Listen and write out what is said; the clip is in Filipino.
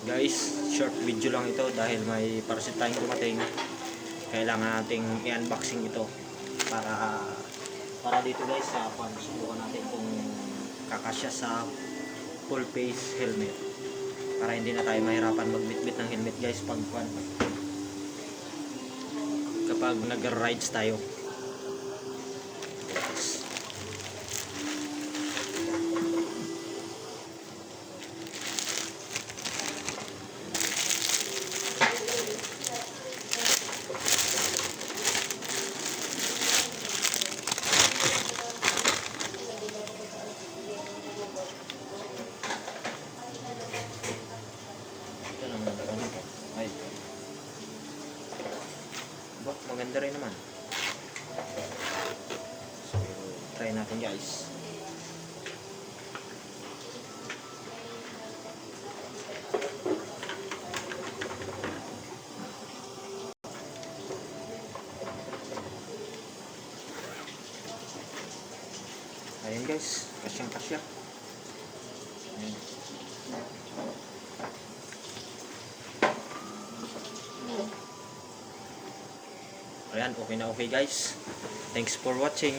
Guys, short video lang ito dahil may parcel tayong dumating. Kailangan nating i-unboxing ito para dito guys sa subukan natin kung kakasya sa full face helmet, para hindi na tayo mahirapan magbitbit ng helmet guys kapag nag-rides tayo. Ay, maganda rin naman. So, try natin guys. Ayan guys, kasyang kasya. Ayan. Ayan, okay na okay guys. Thanks for watching.